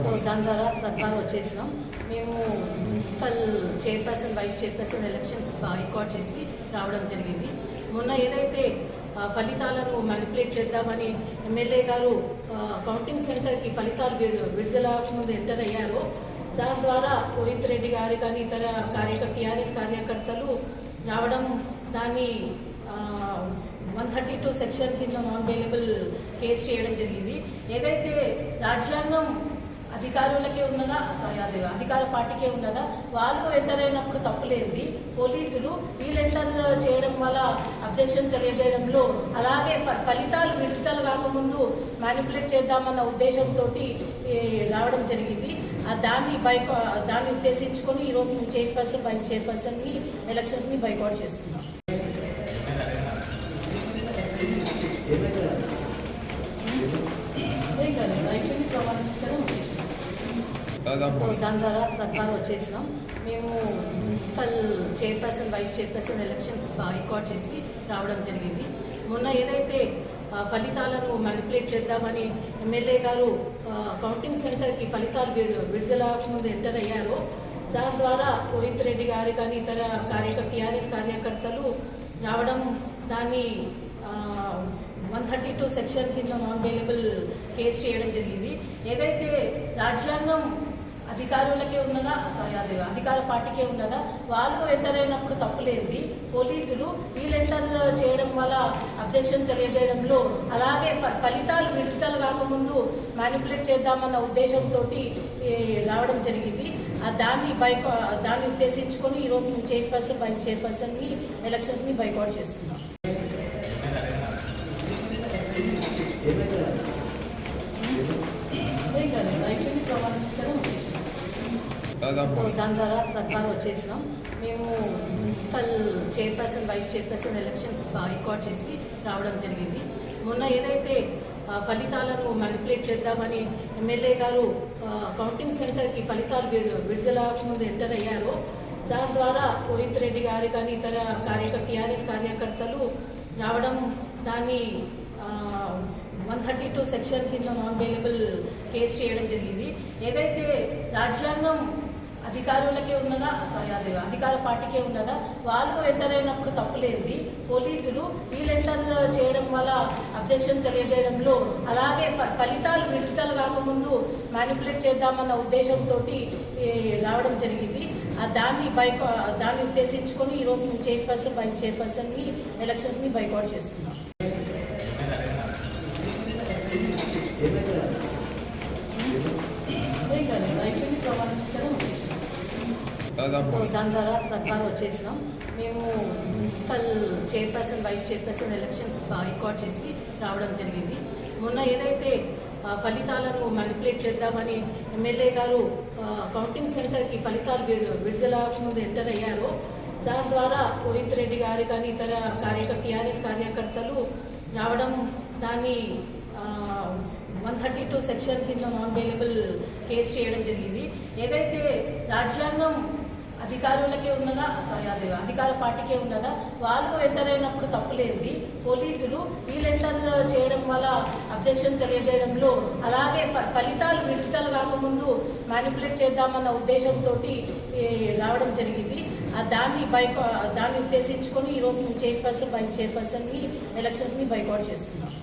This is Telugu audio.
సో దాని ద్వారా సర్కార్ వచ్చేసినాం. మేము municipal chairperson, vice chairperson elections boycott చేసి రావడం జరిగింది. మొన్న ఏదైతే ఫలితాలను మ్యానిపులేట్ చేద్దామని ఎమ్మెల్యే గారు కౌంటింగ్ సెంటర్కి ఫలితాలు విడుదల ముందు ఎంటర్ అయ్యారో, దాని ద్వారా రోహిత్ రెడ్డి గారు కానీ ఇతర టీఆర్ఎస్ కార్యకర్తలు రావడం, దాన్ని 132 సెక్షన్ కింద నాన్ బెయిలబుల్ కేసు చేయడం జరిగింది. ఏదైతే రాజ్యాంగం అధికారులకే ఉన్నదా, అధికార పార్టీకే ఉన్నదా, వాళ్ళు ఎంటర్ అయినప్పుడు తప్పులేంది, పోలీసులు వీళ్ళు ఎంటర్ చేయడం వల్ల అబ్జెక్షన్ తెలియజేయడంలో, అలాగే ఫలితాలు విడుదల కాకముందు మ్యానిపులేట్ చేద్దామన్న ఉద్దేశంతో రావడం జరిగింది. దాన్ని ఉద్దేశించుకొని ఈరోజు మేము చైర్పర్సన్, వైస్ చైర్పర్సన్ని ఎలక్షన్స్ని బైకాట్ చేసుకున్నాం. సో దాని ద్వారా సర్కార్ వచ్చేసినాం. మేము municipal chairperson, vice chairperson elections boycott చేసి రావడం జరిగింది. మొన్న ఏదైతే ఫలితాలను మ్యానిపులేట్ చేద్దామని ఎమ్మెల్యే గారు కౌంటింగ్ సెంటర్కి ఫలితాలు విడుదల ముందు ఎంటర్ అయ్యారో, దాని ద్వారా రోహిత్ రెడ్డి గారు కానీ ఇతర టీఆర్ఎస్ కార్యకర్తలు రావడం, దాన్ని 132 సెక్షన్ కింద నాన్ బెయిలబుల్ కేసు చేయడం జరిగింది. ఏదైతే రాజ్యాంగం అధికారులకే ఉన్నదా, అధికార పార్టీకే ఉన్నదా, వాళ్ళు ఎంటర్ అయినప్పుడు తప్పులేంది, పోలీసులు వీళ్ళు ఎంటర్ చేయడం వల్ల అబ్జెక్షన్ తెలియజేయడంలో, అలాగే ఫలితాలు విడుదల కాకముందు మ్యానిపులేట్ చేద్దామన్న ఉద్దేశంతో రావడం జరిగింది. దాన్ని ఉద్దేశించుకొని ఈరోజు మేము చైర్పర్సన్, వైస్ చైర్పర్సన్ని ఎలక్షన్స్ని బైకాట్ చేసుకున్నాం. సో దాని ద్వారా సర్కార్ వచ్చేసినాం. మేము municipal chairperson, vice chairperson elections boycott చేసి రావడం జరిగింది. మొన్న ఏదైతే ఫలితాలను మ్యానిపులేట్ చేద్దామని ఎమ్మెల్యే గారు కౌంటింగ్ సెంటర్కి ఫలితాలు విడుదల ముందు ఎంటర్ అయ్యారో, దాని ద్వారా రోహిత్ రెడ్డి గారు కానీ ఇతర టీఆర్ఎస్ కార్యకర్తలు రావడం, దాన్ని 132 సెక్షన్ కింద నాన్ బెయిలబుల్ కేసు చేయడం జరిగింది. ఏదైతే రాజ్యాంగం అధికారులకే ఉన్నదా, అధికార పార్టీకే ఉన్నదా, వాళ్ళు ఎంటర్ అయినప్పుడు తప్పులేంది, పోలీసులు వీళ్ళు ఎంటర్ చేయడం వల్ల అబ్జెక్షన్ తెలియజేయడంలో, అలాగే ఫలితాలు విడుదల కాకముందు మ్యానిపులేట్ చేద్దామన్న ఉద్దేశంతో రావడం జరిగింది. దాన్ని ఉద్దేశించుకొని ఈరోజు మేము చైర్పర్సన్, వైస్ చైర్పర్సన్ని ఎలక్షన్స్ని బైకాట్ చేసుకున్నాం. సో దాని ద్వారా సర్కార్ వచ్చేసినాం. మేము municipal chairperson, vice chairperson elections boycott చేసి రావడం జరిగింది. మొన్న ఏదైతే ఫలితాలను మ్యానిపులేట్ చేద్దామని ఎమ్మెల్యే గారు కౌంటింగ్ సెంటర్కి ఫలితాలు విడుదల ముందు ఎంటర్ అయ్యారో, దాని ద్వారా రోహిత్ రెడ్డి గారు కానీ ఇతర టీఆర్ఎస్ కార్యకర్తలు రావడం, దాన్ని 132 సెక్షన్ కింద నాన్ బెయిలబుల్ కేసు చేయడం జరిగింది. ఏదైతే రాజ్యాంగం అధికారులకే ఉన్నదా, అధికార పార్టీకే ఉన్నదా, వాళ్ళు ఎంటర్ అయినప్పుడు తప్పులేంది, పోలీసులు వీళ్ళు ఎంటర్ చేయడం వల్ల అబ్జెక్షన్ తెలియజేయడంలో, అలాగే ఫలితాలు విడుదల కాకముందు మ్యానిపులేట్ చేద్దామన్న ఉద్దేశంతో రావడం జరిగింది. దాన్ని ఉద్దేశించుకొని ఈరోజు మేము చైర్పర్సన్, వైస్ చైర్పర్సన్ని ఎలక్షన్స్ని బైకాట్ చేసుకున్నాం.